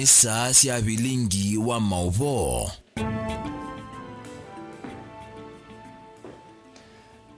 Nisa cia Vilingi wa Mauvoo.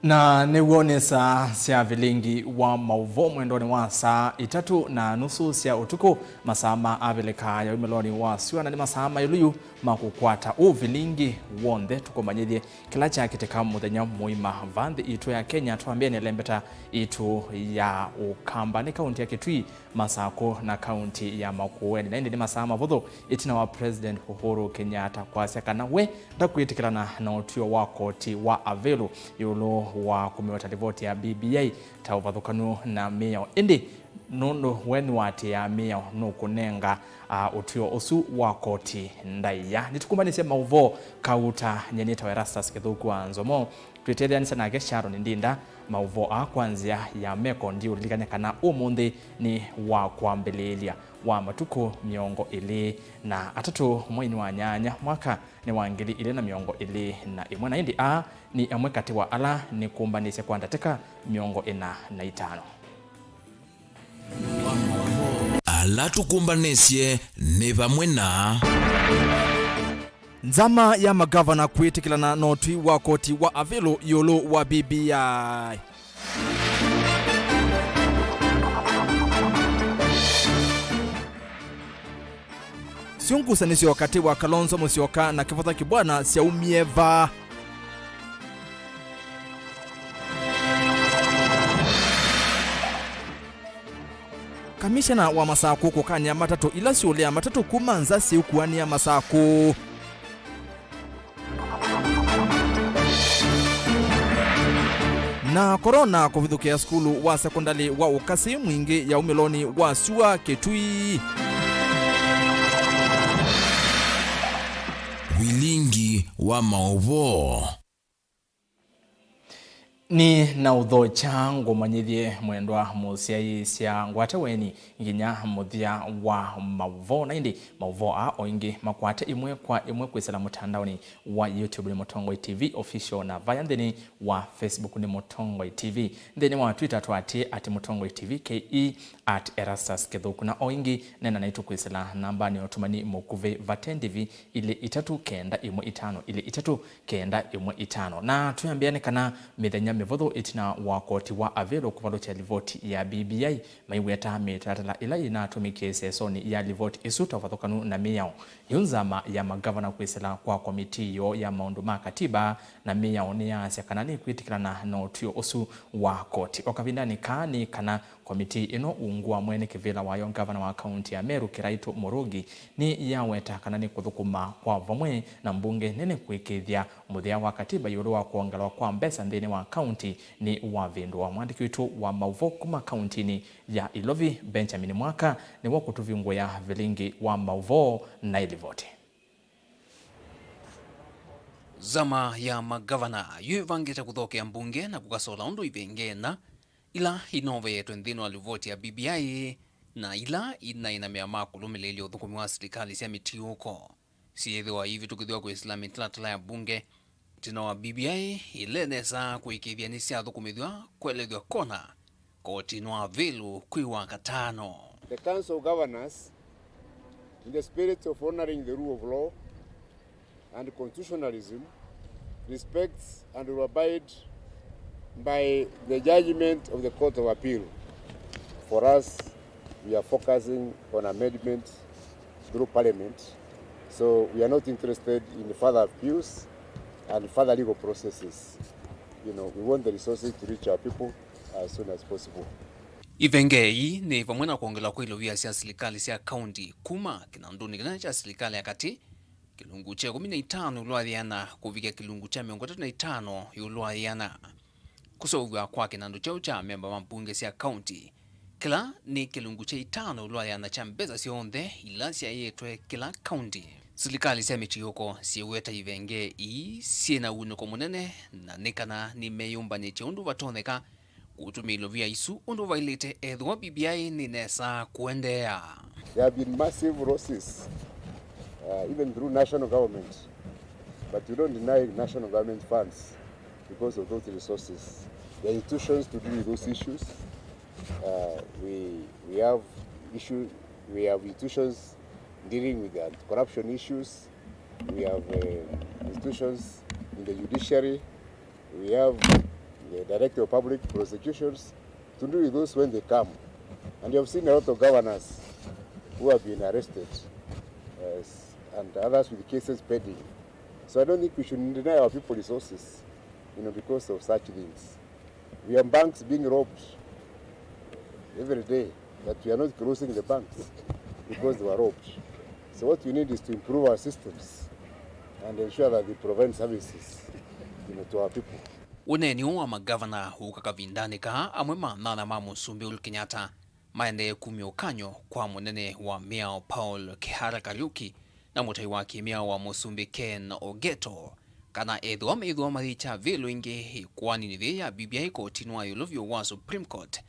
Na niwone saa cia Vilingi wa Mauvoo mwendoni wa saa 3:30 cia utuku masama aveleka ya umeloni wa siwana ni masama yuluyu makukwata u Vilingi wonde tukomanyithie kila cha kiteka muthenya muima vanthi itu ya Kenya twambie ni lembeta itu ya Ukamba ni kaunti ya Kitui Masako na kaunti ya Makueni na indi ni masama vuthu itina wa President Uhuru Kenyatta kwasya kana we ndakwitikirana na utio wa koti wa Avelo yulo wa kumiwata rivoti ya BBI ta uvathukanu na meo indi nondo weni wati ya meo nukunenga utio usu wa koti ndaiya nitukumanisia Mauvoo kauta nyenita wa Erastus Kithuku wa Nzomo twitetheani sana ke Sharon Ndinda Mauvoo kwanzia ya meko ndio lilikanyakana umuthi ni wa kwambelelia wa matuko miongo ili na atatu mwini wa nyanya mwaka ni wangili ili na miongo ili na imwe na indi ni amwe kati wa ala ni kumbanisya kwandateka miongo ina na itano ala tukumbanisye ni vamwe na nzama ya magavana kwitikilana notwi wa koti wa Avelo yolo wa BBI. Siungusanisyo wakati wa Kalonzo Musyoka na Kivutha Kibwana cia umieva. Kamishana wa Masako kukanya matatu ila siulea matatu kumanza siukuania Masako. Na korona kuvithukia skulu wa sekondari wa ukasi mwingi ya umeloni wa Sua Kitui. Vilingi wa Mauvoo ni na udho changu manyithie mwendwa musiai cia ngwate weni nginya muthia wa Mauvoo na indi Mauvoo oingi makwate imwe kwa imwe kwisala mutandaoni wa YouTube ni Mutongoi TV official na via ndeni wa Facebook ni Mutongoi TV ndeni wa Twitter twati @Mutongoi TV ke @Erastus Kithuku na oingi nena naitu kwisala namba ni otumani mukuve vatendivi ile 395 ile 395 na tuyambiane kana mithenya mivuthu itina wa koti wa Avelo kuvalutia livoti ya BBI maiweta mitatala ila inatumikie sesoni ya livoti isuta uvathukanu na miyao yunzama ya magavana kwisela kwa komiti yo ya maundu ma katiba na miyao ni ya sekanani kwitikirana na utio usu wa koti okavindani kani kana komiti ino ungua mwene kivila wayo gavana wa kaunti ya Meru Kiraitu Murugi ni yaweta kanani kuthukuma kwa vamwe na mbunge nene kwikithia muthia wa katiba yulu wa kuongelwa kwa mbesa ndini wa kaunti ni wavindu wa mwandiki witu wa Mauvoo kuma kauntini ya Ilovi Benjamin Mwaka ni wakutuviungwa ya Vilingi wa Mauvoo na ilivoti. Zama ya magavana yuvangita kuthokea mbunge na kukasola undu ivengena ila inove yetu nthino alivoti ya BBI na ila ina meama kulumileli uthukumi wa serikali cia mitiuko siethiwa hivi tukithiwa kwa Islami tala ya bunge tina wa BBI ilenesa kuikithia ni cia thukumithwa kwelethwa kona koti no Avelo kwiwa katano. The Council of Governors, in the spirit of honoring the rule of law and constitutionalism, respects and will abide by the judgment of the Court of Appeal. For us, we are focusing on amendments through Parliament, so we are not interested in further appeals and further legal processes. We want the resources to reach our people as soon as possible. Ivengei ni vamwe na kuongela kwa ilovia cia serikali cia kaunti kuma kinanduni kina cha serikali ya kati kilungu cha 15 ulwathiana kuvikia kilungu cha 35 ulwathiana kusovwa kwa kinandu chao cha memba wa mbunge cia kaunti kila ni kilungu cha 5 ulwathiana cha mbeza cionthe ila cia yetwe kila kaunti. Serikali cia mitiuko siweta ivenge siena uniko munene na nikana ni meyumbanite undu vatoneka kutumia ilovia isu undu vailite ethwa BBI ni nesa kuendea. There have been massive losses even through national government, but we don't deny national government funds because of those resources. There are institutions to deal with those issues. We have institutions dealing with the corruption issues. We have institutions in the judiciary. We have the Director of Public Prosecutions to deal with those when they come. And you have seen a lot of governors who have been arrested and others with cases pending. So I don't think we should deny our people resources, because of such things. We have banks being robbed every day, but we are not closing the banks because they were robbed. So what we need is to improve our systems and ensure that they provide services, to our people. Uneni wa magavana ukakavindandika amwe manana ma Musumbi Uhuru Kenyatta maende kumiokanyo kwa munene wa Miao Paul Kihara Kariuki na mutai wa kimia wa Musumbi Ken Ogeto kana edwa maricha Vilingi kwani ni ya BBI kotini wa yulovyo wa Supreme Court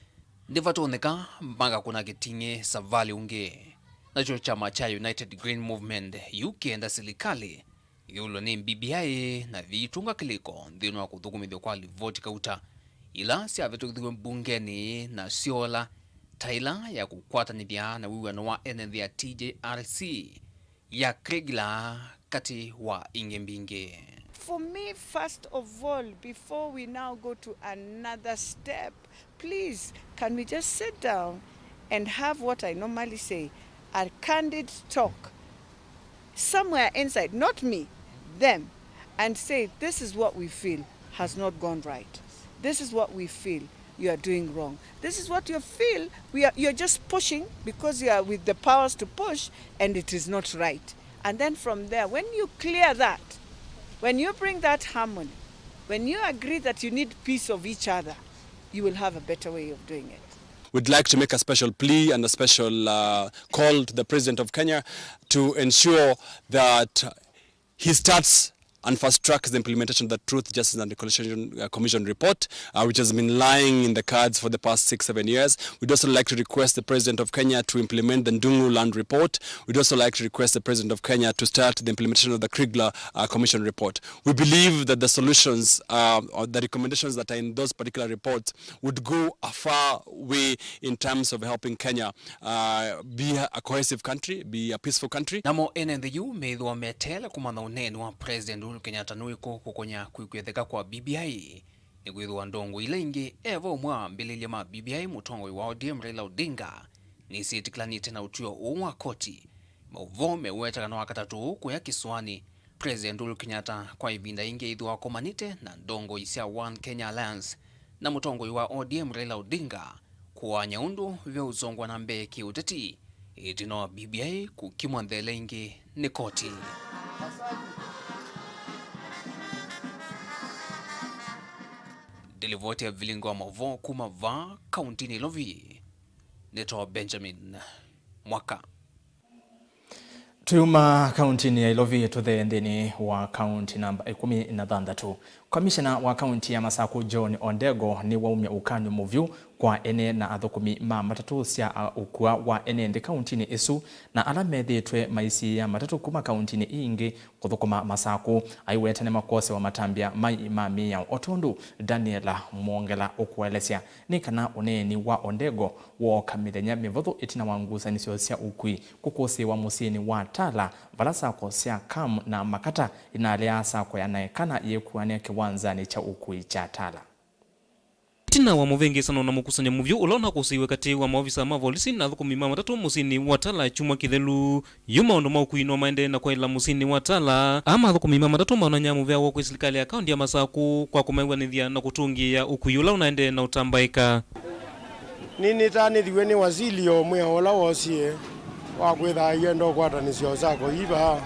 ndivatoneka mbanga kuna gitinge savali unge na chama cha United Green Movement UK enda serikali yulo ni BBI na vitunga kiliko ndino wa kuthukumithio kwa vote kauta ila si avetukithwe bungeni na siola taila ya kukwatanithia na wiwano wa NND TJRC ya Kregla kati wa ingembinge. For me, first of all, before we now go to another step, please, can we just sit down and have what I normally say, a candid talk, somewhere inside, not me, them, and say, this is what we feel has not gone right. This is what we feel you are doing wrong. This is what you feel you're just pushing because you are with the powers to push and it is not right. And then from there, when you clear that, when you bring that harmony, when you agree that you need peace of each other, you will have a better way of doing it. We'd like to make a special plea and a special call to the President of Kenya to ensure that he starts and fast-tracks the implementation of the Truth, Justice and Reconciliation Commission report, which has been lying in the cards for the past 6-7 years. We'd also like to request the President of Kenya to implement the Ndungu Land report. We'd also like to request the President of Kenya to start the implementation of the Kregla Commission report. We believe that the solutions or the recommendations that are in those particular reports would go a far way in terms of helping Kenya be a cohesive country, be a peaceful country. Namo NNDU meidhwa metele kumana unenu wa President Uhuru Kenyatta nuiko kukonya kuikwetheka kwa BBI ni gwithwa ndongo ile ingi evo mwa mbililia ma BBI mutongo wa ODM Raila Odinga ni sitiklanite na utuo umwa koti Mauvoo meweta kana wakatatu kuya Kiswani President Uhuru Kenyatta kwa ivinda ingi idhwa komanite na ndongo isia One Kenya Alliance na mutongo wa ODM Raila Odinga kwa nyaundu vya uzongwa na mbeki uteti itino BBI kukimwa ndele ingi ni koti. Devolution ya Vilingi wa Mauvoo kumava kaunti ni Lovi neto Benjamin Mwaka. Tuma kaunti ni Lovi tuthe ndini wa kaunti namba 16. Komishona wa kaunti ya Masaku John Ondego ni waumia ukanyo muvyu kwa ene na athukumi matatu cia ukua wa ene ndi kaunti ni isu na alamethitwe maisi ya matatu kuma kaunti ni ingi kuthukuma Masaku aiwetane makose wa matambia mai imami ya otondu Daniela Mwongela ukuelesya ni kana uneni wa Ondego wo kamithenya mivuthu itina wangusa nisio cia ukui kukosi wa musini wa Tala valasa ko cia Kam na Makata inalia sako yanaekana yekuania kiwanzani cha ukui cha Tala. Tina wa muvengi sana na mukusanya muvyu ulona kusiwe kati wa maofisa mavolisi na thukumi matatu musini wa Tala chuma kithelu yuma ondo maukuinwa maende na kwa ila musini wa Tala ama thukumi matatu maonanya muvya wa kwa serikali ya kaunti ya Masaku kwa kumegwanithia na kutungia ukuyula unaende na utambaika. Nini tani thiweni wazilio mwe ola wosie wa kwitha yendo kwatanisio zako iba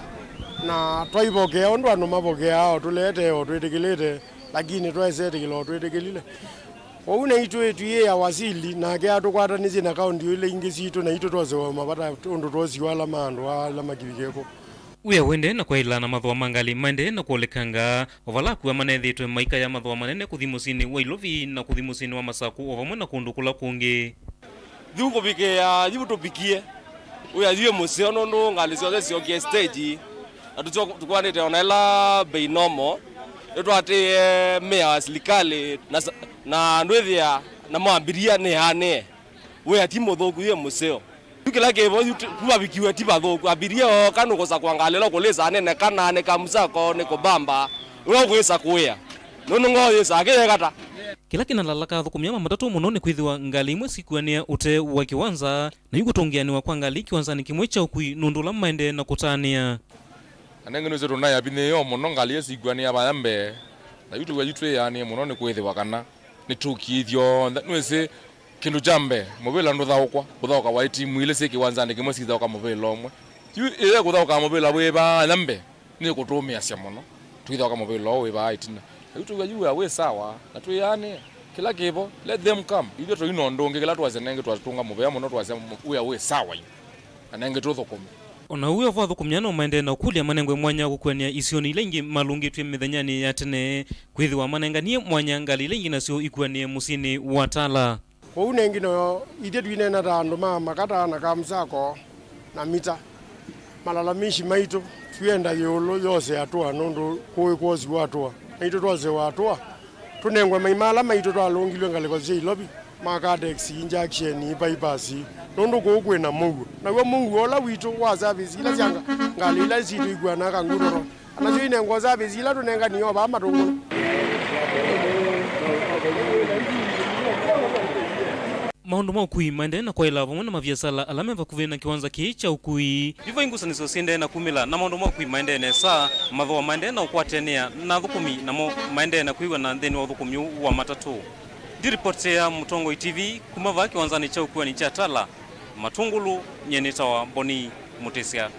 na twaibokea ondo anu mabokea tulete o twetikilete lakini twaezetikilo twetikilile Waune itu etuye ya wazili na kia tukwata nizi na kaundi ule ingesi itu na itu toze wa mabata ondo tozi wala maando wala makibikeko. Uya wende na kwa ila na madhwa mangali maende na kuolekanga ovalaku wa manethitwe maika ya madhwa manene kuthimusini wa Ilovi na kuthimusini wa Masaku ovamwe na kundukula kungi. Dhiuko bike ya jibu topikie uya ziwe museo nondo ngali zio zio kia stage atucho tukwanete onaela beinomo etu ate mea serikali na ndwethia na mwambiria ne hane we atimo thogu ye museo Kila kevo kuwa bikiwe tiba thoku abiria kanu kosa kuangalela koleza nene kana ne kamsako ne kobamba urawesa kuya nono ngoyesa akeye kata kila kinalalaka thukumia matatu muno ni kwithiwa ngali imwe sikuania ute wa kiwanza na yuko tongianiwa kwa ngali kiwanza ni kimwe cha ukui nundula maende na kutania anengeno zetu naye abine yo muno ngali sikuania bayambe na yutu wajitwe yani muno ni kwithiwa kana ni tukithio nwese kindu jambe mobile ndo thauka kuthauka wa timu ile se kiwanza ni kimwe sikithauka mobile omwe ile kuthauka mobile weba lambe ni kutumia cia muno tukithauka mobile weba itina yutu gajua we sawa na tu yani kila kibo let them come ile to inondonge kila twaze nenge twatunga mobile muno twaze we sawa anenge to thokome ona uyo va thukumyano maende na kulia manengwe mwanya kukwenia isioni lengi malungi twe mithanyani ya tene kwithiwa manenganie mwanya ngali lengi nacio ikwanie musini watala Ou nengino ide dwine na randu makata na kamsako na mita malalamishi maito tuenda yolo yose atua nondo kozi watua maito twaze watua tunengwa maimala maito twalongilwe ngaleko je lobby makadex injection bypass nondo kokwena mungu na we mungu ola wito wa service ila janga ngalila zitu igwana kanguroro anajo inengwa service ila tunenga niyo ba matongo maundu ma ukui maende na kwa ila vamona maviasala alame vakuvena kiwanza kicha ukui vivo ingusaniso siende na kumila na maundu ma ukui maende ne saa mathoa maende na ukwatenia na thukumi na mo maende na kuiwa na ntheni wa thukumi wa matatu di report ya Mutongo TV kumava kiwanzani cha ukui ni cha tala matungulu nyeneta wa Boni Mutesia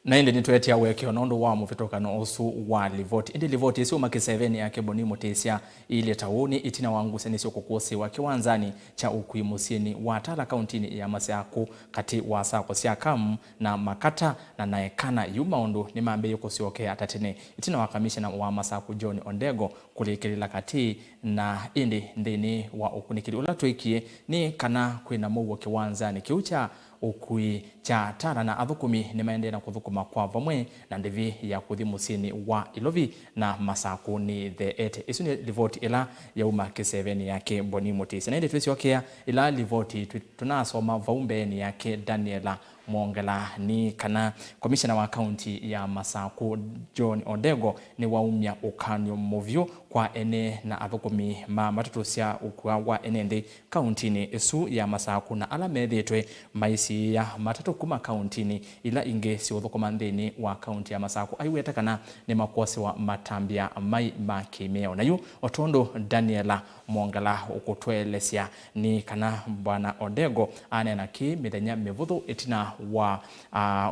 na indi nitwetia weke onondo wa muvitokano osu wa livoti indi livoti isi umaki 7 yake Boni Mutesia ile tauni itina wangu senisio kukusi wa kiwanzani cha ukui musini wa tala kauntini ya Masiaku kati wa sako siakamu na makata na naekana yumaundu ni mambe yuko siokea tatene itina wakamishina wa Masaku John Ondego kulikilila kati na indi ndini wa ukunikili ulatuikie ni kana kwina muwa kiwanzani kiucha ukui cha tara na athukumi ni maende na kuthukuma kwa vamwe na ndivi ya kuthimusini wa ilovi na Masaku ni the 8 isu ni livoti ila ya umaki 7 yake Boni Mutesia na indi twisiokea ila livoti tunasoma vaumbeni yake Daniela Mwongela ni kana komishana wa kaunti ya Masaku John Ondego ni waumya ukanyo movyo kwa ene na athukumi matatu cia ukua wa enende kauntini isu ya Masaku na ala methitwe maisi ya matatu kuma kauntini ila inge si uthukuma nthini wa kaunti ya Masaku aiweta kana ni makosi wa matambia mai makimeo na yu otondo Daniela Mwongela ukutwelesia ni kana bwana Ondego anena ki mithenya mivuthu itina wa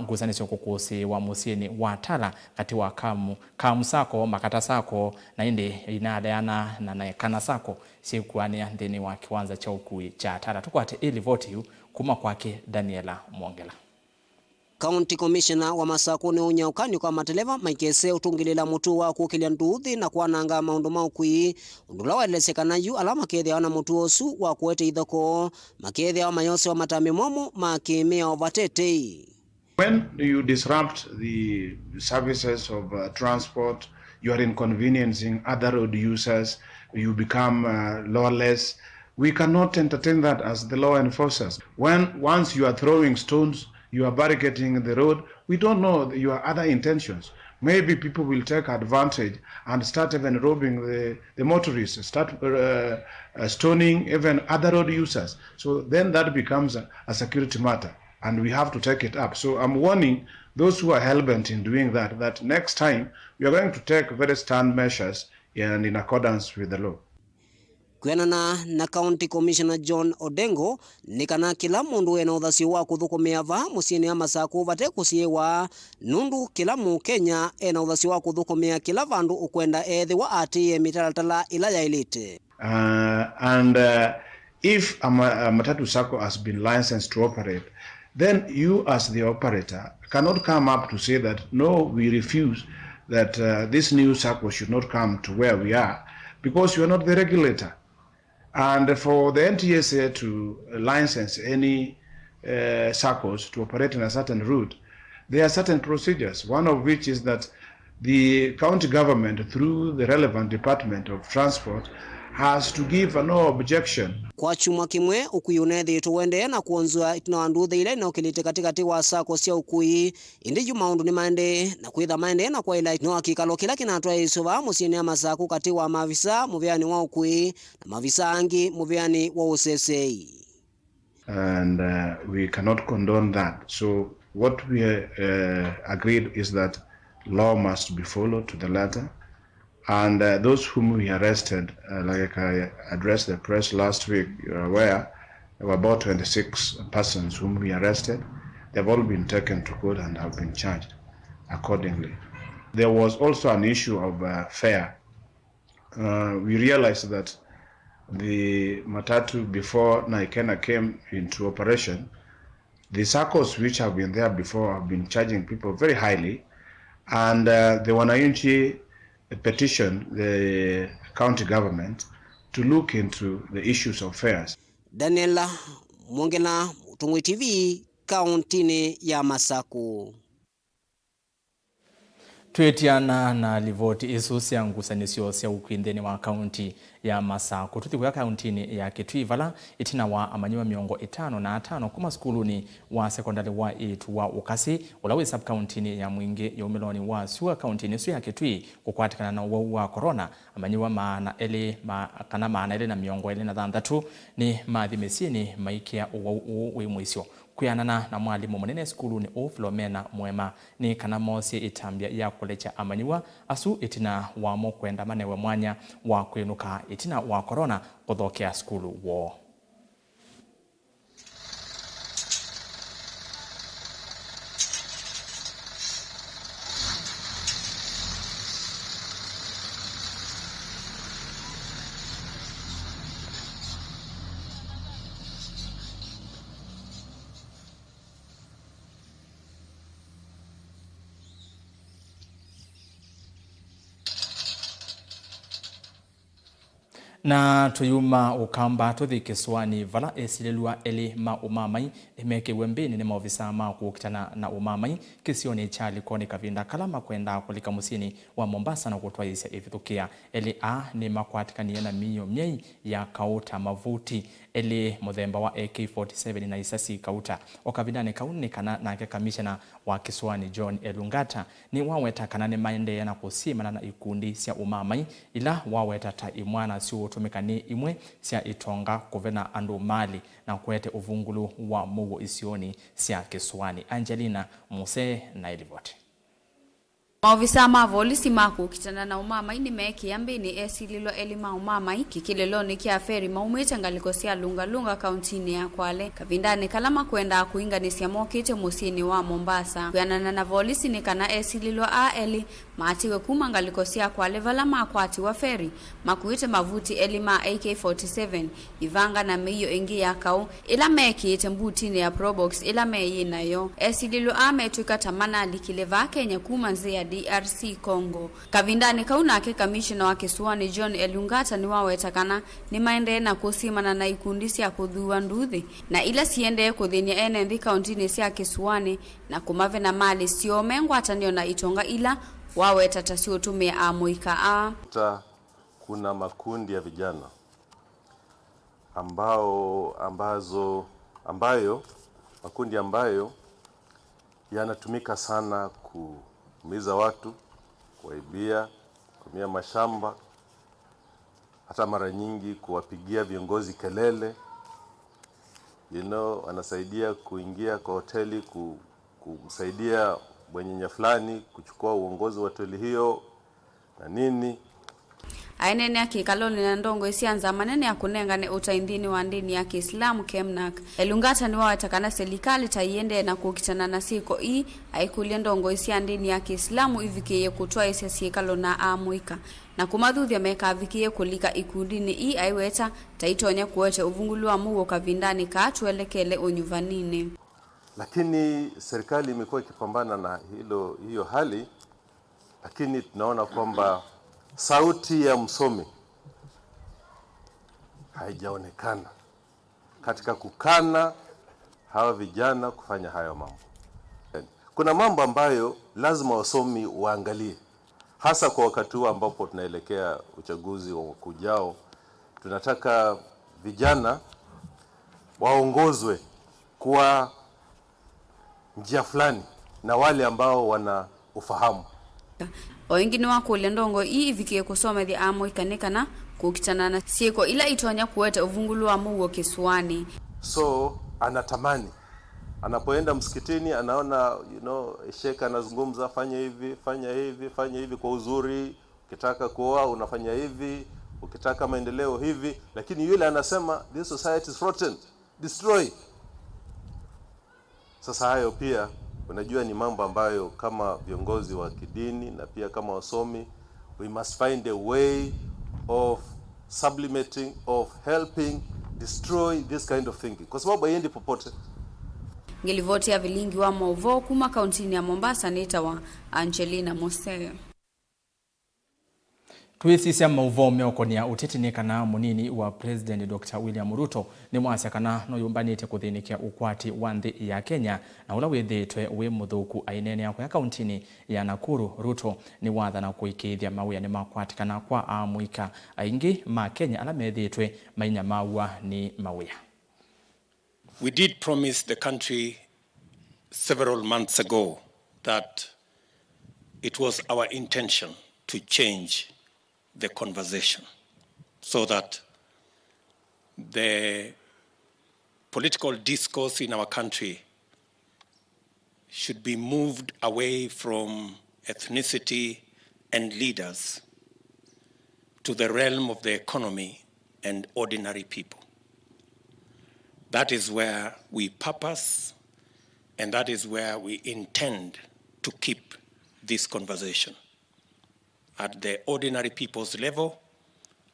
nguzanisyo kukusi wa musini wa tala kati wa kamusako makata sako na indi inadeana na naekana sako sikuania ndini wa kiwanza cha ukui cha tala tukwate ili voti yu kuma kwake Daniela Mwongela County Commissioner wa Masaku ni unyaukani kwa mateleva maikese utungilila mutu wa kukilia nduthi na kuananga maundu maukui undula waelesekana yu alama kethia wana mutu osu wa kuete ithoko makethia wa mayose wa matami momo makimea ovatete. When you disrupt the services of transport, you are inconveniencing other road users, you become lawless. We cannot entertain that as the law enforcers. Once you are throwing stones, you are barricading the road, we don't know your other intentions. Maybe people will take advantage and start even robbing the motorists, start stoning even other road users. So then that becomes a security matter and we have to take it up. So I'm warning those who are hell-bent in doing that next time we are going to take very stern measures and in accordance with the law. Kwenana na County Commissioner John Odengo ni kana kila mundu wena uthasio wa kuthukumia va musini ya Masaku vate kusiewa nundu kila mu Kenya ena uthasio wa kuthukumia kila vandu ukwenda ethi wa ati mitalatala ila ya elite. If a matatu sacco has been licensed to operate, then you as the operator cannot come up to say that no, we refuse that this new sacco should not come to where we are because you are not the regulator. And for the NTSA to license any SACCOs to operate in a certain route, there are certain procedures, one of which is that the county government, through the relevant Department of Transport, has to give no objection. Kwa chumwa kimwe ukuyunethi tuwende na kuonzwa itinawanduthi ile na ukilite katikati wa sako sia ukui indi jumaundu ni maende na kuitha maende na kwa ila itinoa kikalo kila kinatwa isuva musini ya masaku kati wa mavisa muviani wa ukui na mavisa angi muviani wa usesei. And we cannot condone that. So what we agreed is that law must be followed to the letter. And those whom we arrested, like I addressed the press last week, you're aware, there were about 26 persons whom we arrested. They've all been taken to court and have been charged accordingly. There was also an issue of fare. We realized that the matatu before Naikena came into operation, the circles which have been there before have been charging people very highly, and the Wananchi petition the county government to look into the issues of fares. Daniela Mwongela, Tungwi TV, kauntini ya Masaku. Twetiana na livoti isusi ya ngusanisio sia ukwindeni wa kaunti ya Masaku. Tutikuya kauntini ya Kitwivala itina wa amanyiwa miongo 5 kuma skuluni wa sekondari wa itu wa ukasi ulawe sub kauntini ya Mwingi ya umiloni wa suwa kauntini su ya Kitwi kukwatikana na wa corona amanyiwa maana ele na miongo 23 ni maadhimesini maikia uimwisio. Kuyanana na mwalimu munene skuluni Filomena Mwema ni kana mosi itambia ya kulecha amanyiwa asu itina wamo kwenda manewe mwanya wa kuinuka itina wa corona kuthokea skulu wo. Na tuyuma ukamba tuthi kiswani vala esilelua eli umamai emeke wembeni ni maofisa kukitana na umamai kisioni chali koni kavinda kalama kwenda kulika musini wa Mombasa na kutwaisha ifitukia eli ni makwatikani na miyo myei ya kauta mavuti eli muthemba wa AK-47 na isasi kauta okavindane kauni kana na kamishna wa kiswani John Elungata ni waweta kanane maende na kusimana na ikundi sia umamai ila waweta ta imwana siu tumekani imwe sia itonga kuvena andu mali na kuete uvungulu wa Mauvoo isioni sia kiswani. Angelina Muse na ilivoti. Maofisa mavolisi maku kitana na umamai ni meki yambini esililo elima umamai kikileloni kia feri maumete ngalikosia lunga kauntini ya Kwale kavindane kalama kwenda kuinganisya mokite musini wa Mombasa kuyanana na volisi ni kana esililo eli maatiwe kuma ngalikosia Kwale vala makwati wa feri makuite mavuti elima AK-47 ivanga na meyo engi ya kau ila meki ite mbutini ya Probox ila meyi nayo esililo metuika tamana likileva Kenya kuma nzi ya DRC Congo. Kavindani kaunake kamishna wa kiswani John Elungata ni wawetakana ni maende na kusimana na ikundisi ya kudhuwa nduthi na ila siende kudhinia enendi kauntini siya kiswani na kumave na mali sio mengwa atanio na itonga ila waweta tasio tume amoika kuna makundi ya vijana makundi ambayo yanatumika sana kuumiza watu, kuwaibia, kumia mashamba, hata mara nyingi kuwapigia viongozi kelele. Wanasaidia kuingia kwa hoteli, kumsaidia bwenyenye fulani kuchukua uongozi wa hoteli hiyo na nini. Ainene ya kikaloni na ndongo isianza manene ya kunengane utaindini wa ndini ya Kiislamu Kemnak. Elungata ni wawatakana serikali taiende na kukitana na siko haikulia ndongo isia ndini ya Kiislamu ivikiye kutoa isia sikalo na amuika. Na kumadhuthi ya meka avikiye kulika ikundini aiweta taitonya kuwete uvungulu wa Mauvoo kavindani kaatuelekele unyuvanine. Lakini serikali imekuwa ikipambana na hiyo hali, lakini tunaona kwamba sauti ya msomi haijaonekana katika kukana hawa vijana kufanya hayo mambo. Kuna mambo ambayo lazima wasomi waangalie, hasa kwa wakati huu ambapo tunaelekea uchaguzi wa kujao, tunataka vijana waongozwe kwa njia fulani na wale ambao wana ufahamu. Oingine wako lendongo ivikie kusoma the amo ikanekana kukitanana sieko ila itonya kuweta uvungulu wa Mungu Kiswani. So anatamani anapoenda msikitini anaona sheikh anazungumza fanya hivi kwa uzuri, ukitaka kuoa unafanya hivi, ukitaka maendeleo hivi, lakini yule anasema this society is rotten, destroy. Sasa hayo pia unajua ni mambo ambayo kama viongozi wa kidini na pia kama wasomi we must find a way of sublimating, of helping destroy this kind of thinking, kwa sababu haiendi popote. Ngilivoti ya Vilingi wa Mauvoo kuma kauntini ya Mombasa nitawa Angelina Mose. Tuisisia Mauvoo meokonia utetinikana munini wa President Dr. William Ruto ni mwasiakana no yumbanite kuthinikia ukwati wa nthi ya Kenya na ula withitwe wi muthuku ainene ya kwa kauntini ya Nakuru. Ruto ni wathana kuikithia mawia ni makwatikana kwa amuika aingi ma Kenya ala methitwe mainya maua ni mawia. We did promise the country several months ago that it was our intention to change the conversation so that the political discourse in our country should be moved away from ethnicity and leaders to the realm of the economy and ordinary people. That is where we purpose, and that is where we intend to keep this conversation, at the ordinary people's level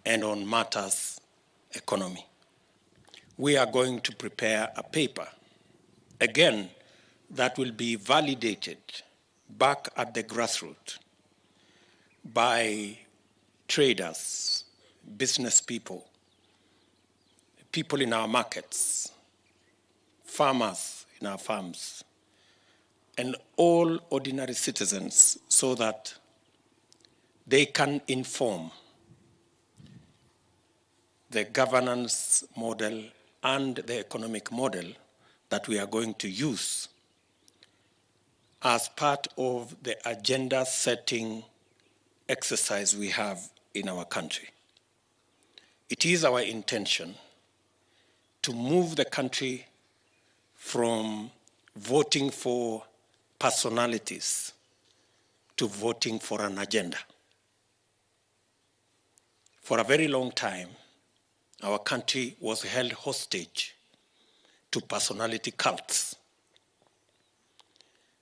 and on matters economy. We are going to prepare a paper, again, that will be validated back at the grassroots by traders, business people, people in our markets, farmers in our farms, and all ordinary citizens, so that they can inform the governance model and the economic model that we are going to use as part of the agenda setting exercise we have in our country. It is our intention to move the country from voting for personalities to voting for an agenda. For a very long time, our country was held hostage to personality cults.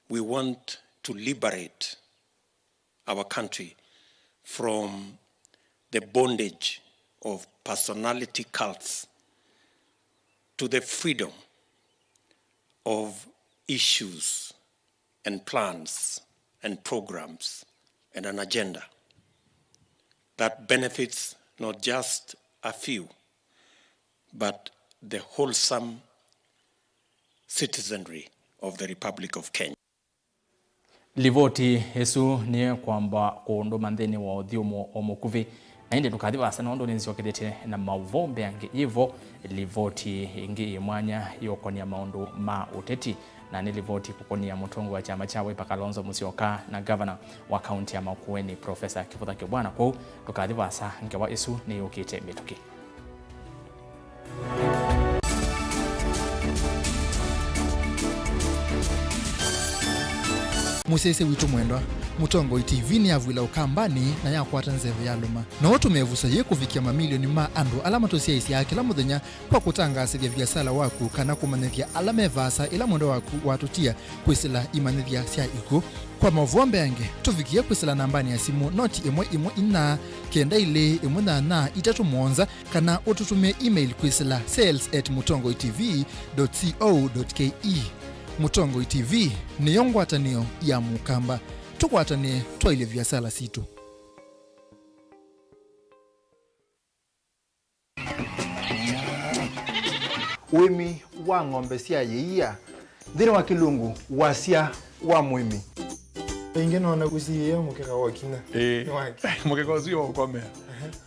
We want to liberate our country from the bondage of personality cults to the freedom of issues and plans and programs and an agenda that benefits not just a few, but the wholesome citizenry of the Republic of Kenya. Livoti Yesu ni kwamba kuondo mandheni wa odhiumo omukuvi na indi tukadhiwa sana ondo ninzi wakidete na mauvombe ange ivo livoti ingi imwanya yokonia maundu ma uteti na nilivoti kukonia mutongo wa chama chawe Pakalonzo Musyoka na governor wa kaunti ya Makueni Professor Kivutha Kibwana kwa tukadhiwa sa ngewa Yesu ni ukite mituki. Musese witu mwendwa mutongo TV ni avwila ukambani na yakwata nzeve ya luma na watu mevusa ye kufikia mamilioni ma andu alama tosia isi ya kila muthenya kwa kutangasa vya biasala waku kana kumanethia alama evasa ila mwendo waku watutia kwisila imanethia sia iko kwa Mauvoo yange tufikia kwisila nambani ya simu noti imwe ina kenda ile imwe na itatu mwonza kana ututumie email kwisila sales@mutongotv.co.ke. Mutongo TV ni yongwatanio ya mukamba tukwatanie twaile vyasala situ. Wimi wa ng'ombe cia yeia thini wa kilungu wasia wa mwimi ingine ona kusiye mukeka wakina mukeka usio ukomea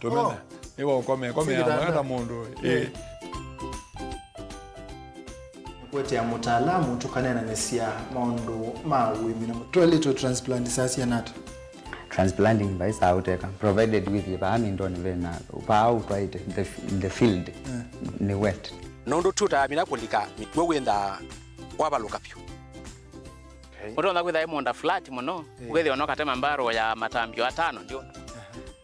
tumena Ewa kome hata mundu. Kwete ya mutaalamu tukanena nesia maundu mawimi na toilet transplant sasa nata. Transplanting by sauteka provided with the ndoni vena pa out right in the field ni wet. Nondo tuta mina kulika mitwenda wabaluka pyo. Unaona kwenda imonda flat muno wewe unaona katema mbaro ya matambio 5 ndio.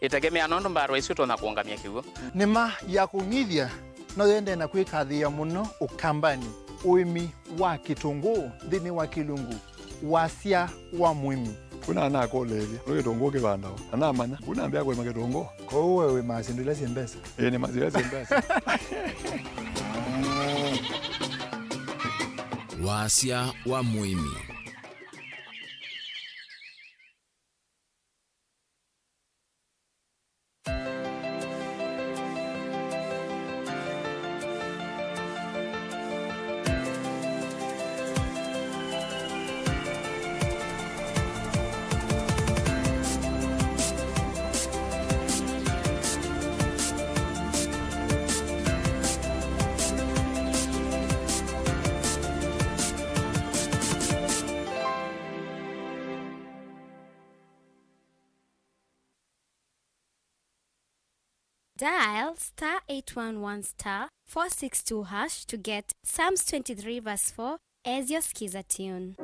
Itegemea nondo mbaro isito na kuangamia kigo. Nima ya kungithia no yende na kwikathia muno ukambani uimi wa kitunguu thini wa kilungu wasia wa mwimi kuna na kolele no kitungu kibanda ana manya kuna ambia kwa kitungu ko wewe masindula simbesa ni mazira simbesa wasia wa mwimi. Dial *811*462# to get Psalms 23 verse 4 as your skiza tune.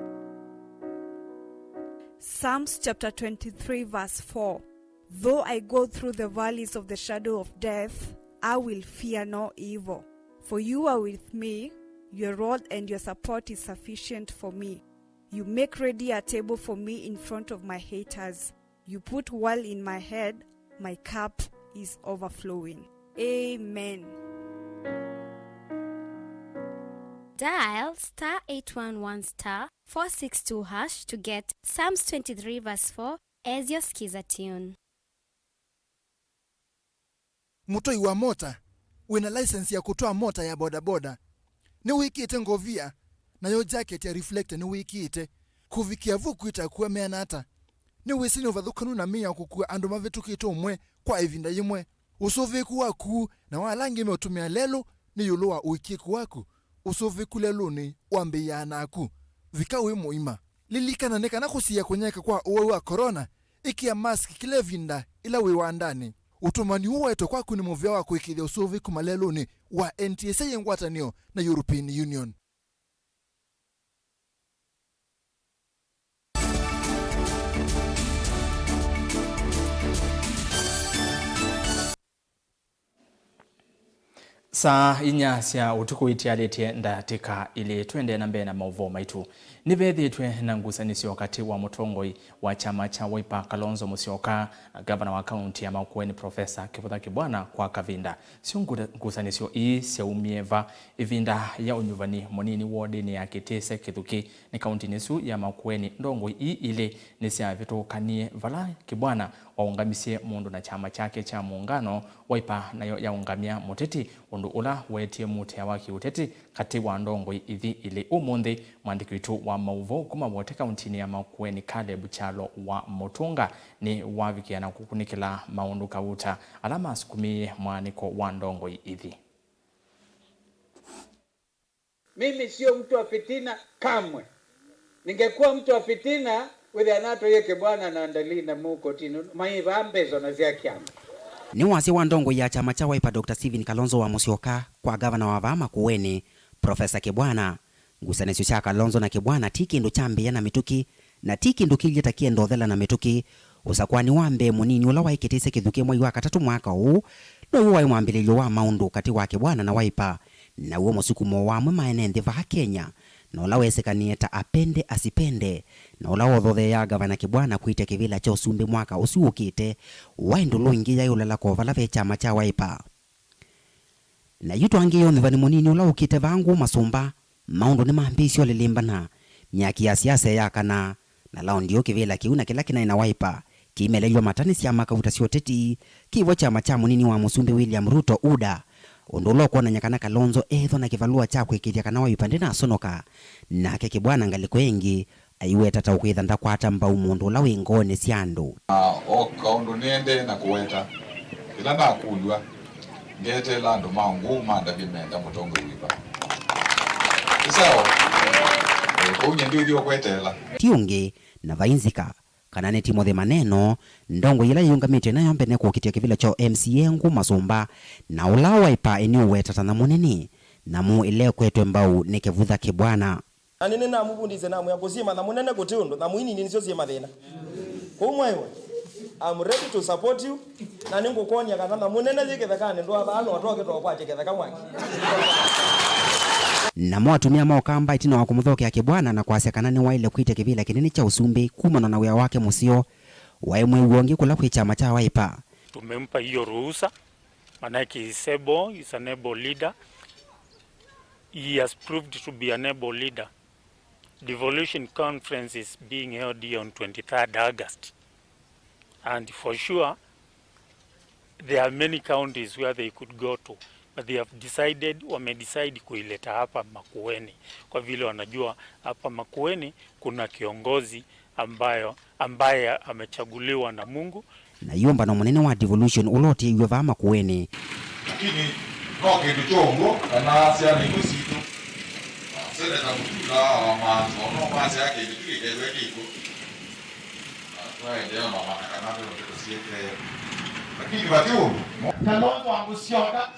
Psalms chapter 23 verse 4. Though I go through the valleys of the shadow of death, I will fear no evil. For you are with me, your rod and your support is sufficient for me. You make ready a table for me in front of my haters. You put oil in my head, my cup is overflowing. Amen. Dial *811*462# to get Psalms 23 verse 4 as your skiza tune. Mutoi wa mota wina license ya kutoa mota ya bodaboda ni wikite ngovia na yo jacket ya reflector ni wikite kuvikia vuku itakuwa meanata ni wisini uvathukanu na miya kukua andu mavitukite umwe kwa ivinda yimwe usoviku waku na walangi meutumia lelo ni yuluwa uikiku waku usoviku lelo ni wambi ya anaku vika wimo ima lilikana neka na kusiya kunyeka kwa uwe wa corona ikia mask kile vinda ila wiwa ndani utumani huwa eto kwa kuni muvia wa kuikidhi usoviku malelo ni wa NTSA yengwatanio na European Union. Saa inya sia utuku itialetie ndatika ili tuende na mbele na Mauvoo maitu. Nibethitwe na ngusanisi wakati wa mutongoi wa chama cha Wiper Kalonzo Musyoka na gavana wa kaunti ya Makueni Profesa Kivutha Kibwana kwa kavinda. Sio ngusanisio ii siaumieva ivinda ya unyuvani monini wodini ya Kitese Kithuki ni kaunti nisu ya Makueni ndongoi ii ile nisia vitu kanie vala Kibwana waungamisie mundu na chama chake cha muungano Wiper nayo yaungamia muteti undu ula wetie mute ya waki uteti kati wa ndongoi ithi ile umundi mwandiki itu wa Mauvoo kuma wote kauntini ya Makueni Caleb Chalo wa Mutunga ni wavikia na kukunikila maundu kauta alama sukumi mwaniko wa ndongoi ithi. Mimi sio mtu wa fitina kamwe. Ningekuwa mtu wa fitina wile anato yeke bwana na andalina muko tino maiva ambezo na zia kiamu. Ni wasi wa ndongo ya chama cha Wiper Dr. Stephen Kalonzo wa Musyoka kwa gavana wa Makueni Profesa Kibwana. Ngusanisyo cha Kalonzo na Kibwana tikindu chambi na mituki na tikindu kiljeta kiendothela na mituki usakwani wambe munini ula waikitise Kithuki mwai wa katatu mwaka huu no uwa mwambililyo wa maundu kati wa Kibwana na Wiper na uo musukumo wa maenende va Kenya na ula wesekanie ta apende asipende na ula wothothe ya gavana Kibwana kuite kivila cha usumbi mwaka usiukite waindu luingi ya ulala kovala ve chama cha Wiper na yutu angi yonthivani munini ula ukite vangu masumba maundu ni maambisyo lilimbana myaki ya siasa ya kana na lao ndio kivila kiuna kila kina ina Wiper kimelelyo matani sia makauta sio teti kivo chama cha munini wa musumbi William Ruto UDA undulo kuona nyakana Kalonzo etho na kivalua cha kwikiria kana Wiper ndina sonoka na Kibwana ngaliko engi aiwe tata ukwitha ndakwata mbau mundu la wingone siandu oka undu niende na kuweta ila na kulwa ngete lando mangu manda bimenda mutongo wipa sawa kunye ndio kwetela tiungi na vainzika kanane Timothy Maneno ndongo ila yungamite nayo mbene kukitia kivila cho MCA ngu Masumba na ulawa ipa eneo wetatana munene namu ile kwetwe mbau nekevutha kibwana anene na mubundize namu yakuzima na munene kutiundo na muini ninisio zima thina kumwewe I'm ready to support you na ningo konya kana na munene zikethekane ndo abano atoke to kwache ketheka mwaki namo atumia maokamba itina wa kumuthoke akibwana na kwasya kanane wa ile kwite kivila kinene cha usumbi kumana na wea wake musio waemwe uongi kula kwa chama cha Wiper. Tumempa hiyo ruhusa manake is an able leader. He has proved to be an able leader. Devolution conference is being held here on 23rd August. And for sure, there are many counties where they could go to. But they have decided, wamedecide kuileta hapa Makueni. Kwa vile wanajua hapa Makueni kuna kiongozi ambaye amechaguliwa na Mungu. Na yomba na munene wa Devolution ulote yuwa Makueni. Lakini noke duchongo na asia ni kusito. Sasa na mutula wa manzo no basi yake ikike kiko. Kwa ndio mama kanado ndio siete. Lakini batio Kalonzo angusioka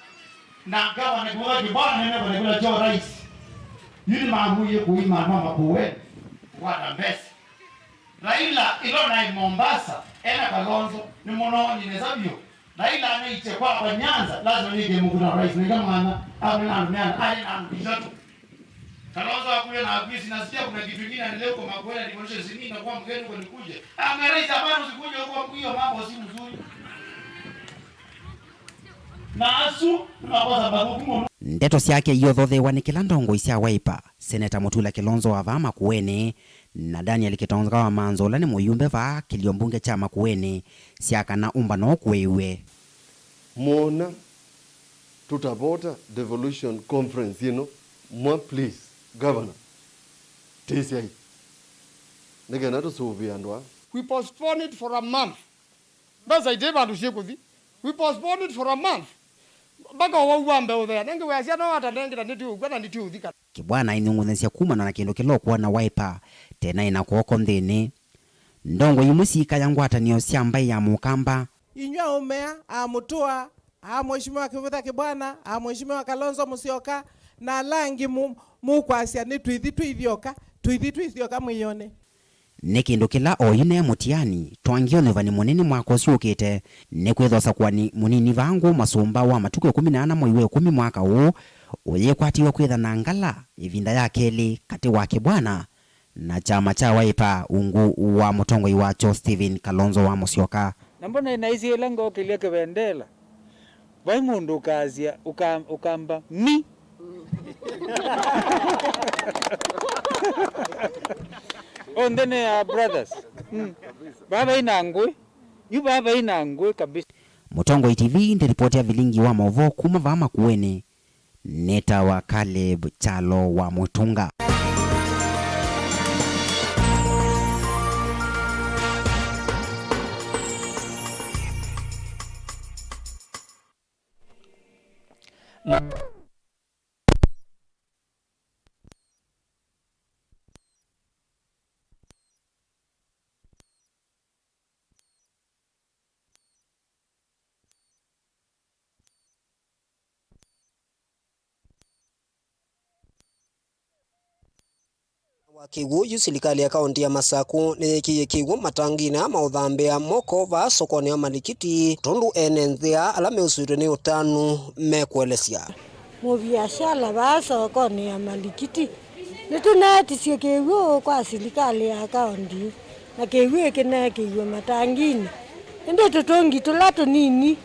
na gawa ne kwa kibana nene kwa kula cho rais. Yule maamuye kuima mama kuwe kwa mbesi. Raila ilona Mombasa ena Kalonzo ni mononi nezabio. Raila anaiche kwa Nyanza lazima nije Mungu na rais ni kama ana ali na mbizoto. Kalonzo akuye na afisi nasikia kuna kitu kingine leo kwa Makueni Devolution zini na kwa mgeni kwa nikuje. Rais habari usikuje huko hiyo mambo si mzuri. Ndeto siake iyo thothewa ni kila ndongo isia Wiper. Seneta Mutula Kilonzo wa vama Makueni na Daniel Kitonga wa Manzola ni muyumbe va kiliombunge cha Makueni siaka na umba no kwewe. Mona tutavota Devolution conference, Mwa please, Governor. TCI. Nega to suvi andwa. We postponed it for a month. Basa ideba ndushikuthi. We postponed it for a month. Baka wauambe uthea nenge weasia no ata nenge nditu gwata nditu uthika kibwana inungunesia kumana na kindu kilokwa na Wiper tena inakuoko nthini ndongo yimusika ya ngwatanio cia mbai ya mukamba inywa umea amutua mheshimiwa Kivutha Kibwana mheshimiwa Kalonzo Musyoka na langi mukwasia ni twithioka mwiyone ni kindu kila oyine mutiani twangio vani munini mwako ciukite ni kwithosa kwani munini vangu Masumba wa matuko 14 mwezi wa 10 mwaka huu uyekwatiwa kwitha na ngala ivinda ya keli kati wa Kibwana na chama cha Wiper ungu wa mutongoi wacho Stephen Kalonzo wa Musyoka. Nambona inaisi elango kilia kebendela vai mundu kazia ukamba mi ondene brothers baba inangwe yu baba inangwe kabisa. Mutongoi TV ndi ripoti ya Vilingi wa Mauvoo kuma va Makueni neta wa Caleb Chalo wa Mutunga. Wakigu yu serikali ya kaunti ya Masaku ni kigu matangina maudhambia moko va sokoni ya malikiti tundu enenzia alame usuri ni utanu mekuelesia mubiashara va sokoni ya malikiti nitunatisia kigu kwa serikali ya kaunti na kigu kina kigu matangini ende tutongi tulato nini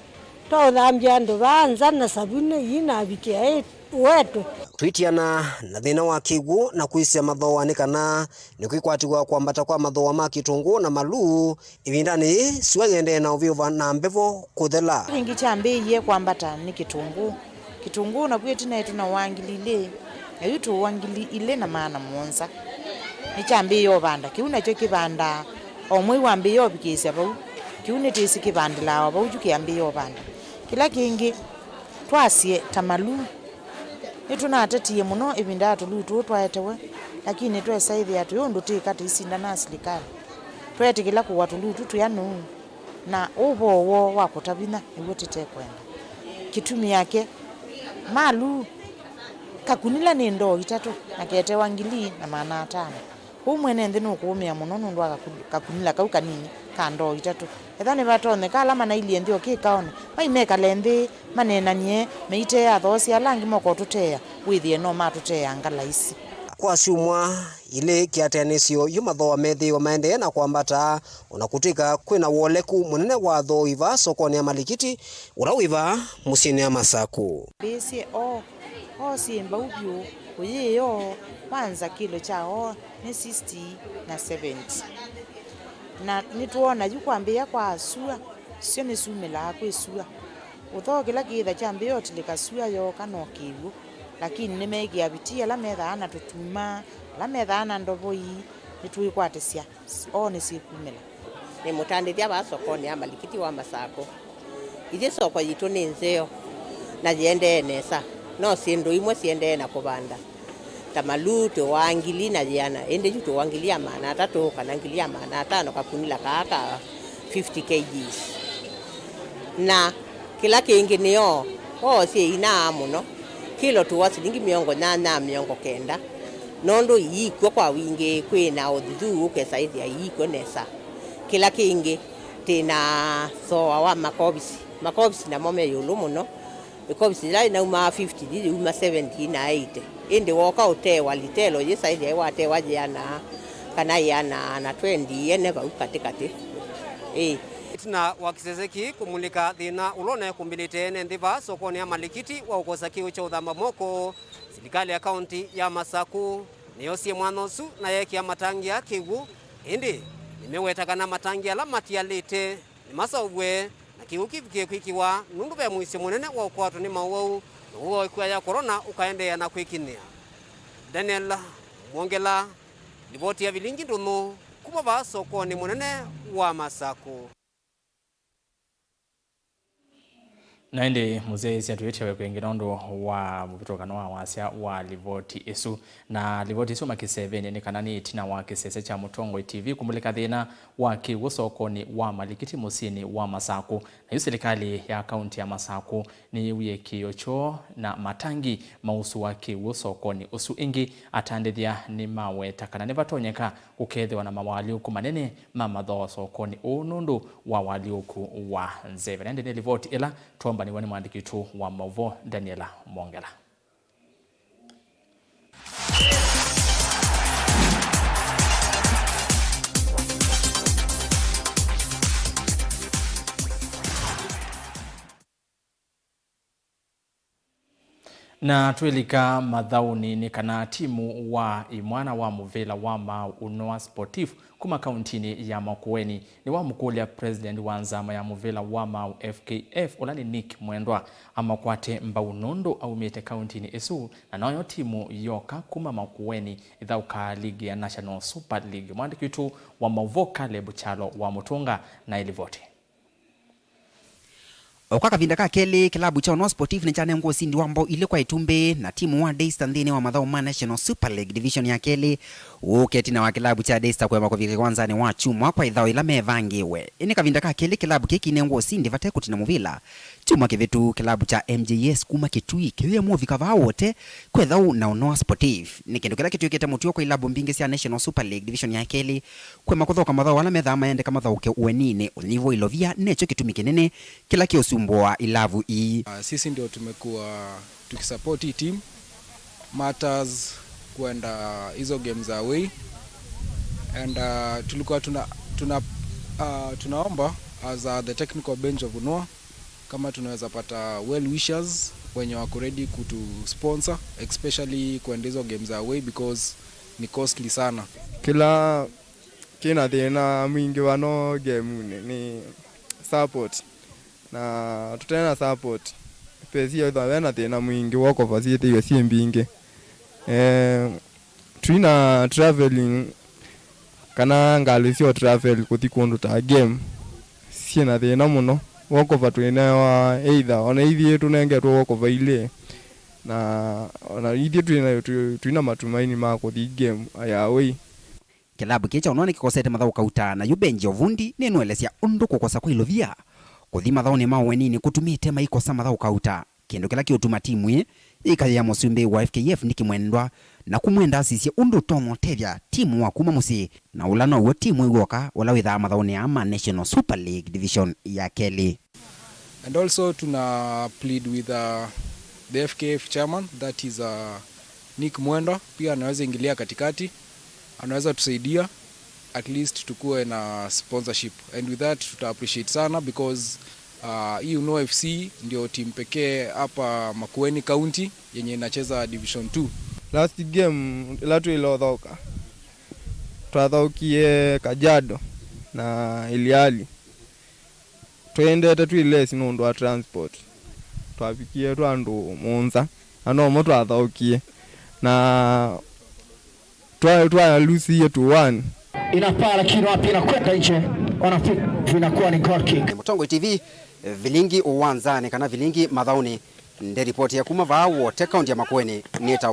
taudhambia ndo vanza na sabuni inabikia wetu twitiana na thina wa kigu na kuisia mathoa ni kana ni kwikwatigwa kwambata kwa mathoa ma kitungu na malu ibindani siwagende na uviva na mbevo kuthela ringi chambiye kwambata ni kitungu na kweti na tuna wangilile yutu wangili ile na maana monza ni chambiyo banda kiuna cho kibanda omwe wambiyo bikisa bau kiune tisi kibandila bau juki ambiyo banda kila kingi twasie tamalu nitunatetie muno ibinda tulu tutwaetewe lakini twesaithi atu yondu tikati isinda na serikali twetikila kuwa tulu tuyanu na ubowo wa kutabina niwo titekwenda kitumi yake malu kakunila ni ndo itatu nakete wangili na maana 5 umwene ndinu kuumia muno nundu kakunila kauka nini kando itatu ethani batone kala mana ili ndio kikaone maimeka lendi manenanie meite ya thosi alangi moko tutea withie no matutea ngalaisi kwa siumwa ile kiateanisio yumathoa methi wa maendeleo na kwambata unakutika kwina woleku munene wa tho iva sokoni ya Malikiti urawiva musini ya Masaku bisi simba ubyo uyiyo kwanza kilo chao ni 60 na 70 na nituona yukwambia kwa sua sio ni sumela kwesua utho kila kitha chambio tilikasua yo kanokiwu lakini nimegia bitia la metha ana tutuma la metha ana ndoboi nituikwatesia ni sikumela ni mutandithia ba sokoni ya Malikiti wa Masako ije soko yitu ni nzeo na yende nesa no sindu imwe siende na kubanda tamaluto wangili na jana ende juto wangilia maana 3 kana ngilia maana 5 kakunila kaka 50 kg na kila kingine yo si ina muno kilo tu wasilingi miongo na miongo kenda nondo yiko kwa wingi kwina odhu ke saidi ya yiko nesa kila kingi tena soa wa makobisi na mome yulu muno because ila ina uma 50 didi uma 70 na 80 ende woka ute walitelo ye saidi ya wate wajana kana yana na 20 yene ba ukatikati tuna wakisezeki kumulika thina ulone kumbilite ene ndhiva sokoni ya Malikiti wa ukosa kiu cha uthamba moko serikali ya kaunti ya Masaku niyo sie mwanosu na yeki ya matangi ya kiwu indi nimewetakana matangi ala matialite ni masauwe na kiwu kivikie kwikiwa nundu be muisi munene wa ukwatu ni Mauvoo uwo ikuwa ya corona ukaendea na kwikinia Daniel Mwongela ripoti ya Vilingi ndunu kuma sokoni munene wa Masaku. Naende muzee siatuyetia wekwengina ndo wa mubitokano wa wasia wa livoti isu na livoti isu makiseveni ni kanani tina wa kisese cha Mutongo TV kumulika thina wa kiwu sokoni wa Malikiti musini wa Masaku na yu serikali ya kaunti ya Masaku ni uye kiyocho na matangi mausu wa kiwu sokoni usu ingi atandithia ni maweta kana nivatonyeka kukethiwa na mawaliuku manene mamadho sokoni unundu wa waliuku wa nzeve naende ni livoti ila tuomba ni wani mwandiki tu wa Mauvoo Daniela Mwongela. Na tuelika madhauni ni kana timu wa imwana wa muvela wa Mauvoo Sportif kuma kauntini ya Makueni ni wa mkulia president wa nzama ya muvela wa Mauvoo FKF ulani Nick Mwendwa ama kwate mbaunondo au miete kauntini isu na nayo timu yoka kuma Makueni idhauka ligi ya National Super League mwandiki tu wa Mauvoo Caleb Chalo wa Mutunga na ilivote. Okaka vinda ka kele kilabu cha Mauvoo Sportif ni chane ngo sindi wambo ile kwa itumbe na timu wa Daystar ndine wa Mauvoo National Super League division ya kele uketi na wa kilabu cha Daystar kwa makovike kwanza ni wa chuma kwa idhao ila mevangiwe ini kavinda ka kele kilabu keki ne ngo sindi vatekuti na muvila chuma kivetu kilabu cha MJS kuma kitui kiwe muvi kava wote kwa idhao na Mauvoo Sportif ni kendo kila kitu yoketa mutuwa kwa ilabu mbingi ya National Super League division ya kele kwa makodhoka Mauvoo wala medhama yende kama dhauke uwenine univo ilovia necho kitumi kinene kila kiosumboa ilavu hii. Sisi ndio tumekuwa tukisupport hii team matters kwenda hizo games away and tulikuwa tunaomba as the technical bench of Mauvoo kama tunaweza pata well wishers wenye wako ready kutu sponsor especially kwenda hizo games away because ni costly sana. Kila kina thina mwingi wano game ni support na tutena support pesi yo thawena thina mwingi woko facility yo simbinge twina traveling kana ngali sio travel kuthi kundu ta game sina thina muno walkover twina either ona ithie tunengetwo walkover ile na ona ithie twina matumaini ma kuthi game ya away. Kilabu kicha unaona kikosete mathau kauta na yubenji ovundi ninwelesia undu kukosa kwa ilovia kuthi mathau ni mawenini kutumite maikosa mathau kauta kindu kila kiutuma timu ikaya musumbe wa FKF nikimwendwa na kumwenda asisi undu tomo tevya timu wa kuma musi na ulano uwe timu iwoka wala witha mathau ni ama National Super League Division ya Kelly. And also tuna plead with the FKF chairman, that is Nick Mwendwa, pia anaweza ingilia katikati, anaweza tusaidia at least tukue na sponsorship, and with that tuta appreciate sana because FC ndio team pekee hapa Makueni County yenye inacheza Division 2. Last game latu ilothoka twathokie Kajiado na Iliali, twendete twilesi nundu wa transport, twafikie twandu Munza ano mo twathokie na twa lusi yetu 1 inafaa, lakini wapi inakwenda nje, wanafikiri inakuwa ni goal kick. Mutongo TV Vilingi uwanzani kana Vilingi mathauni nde ripoti ya kuma vaa wote kaunti ya Makueni nita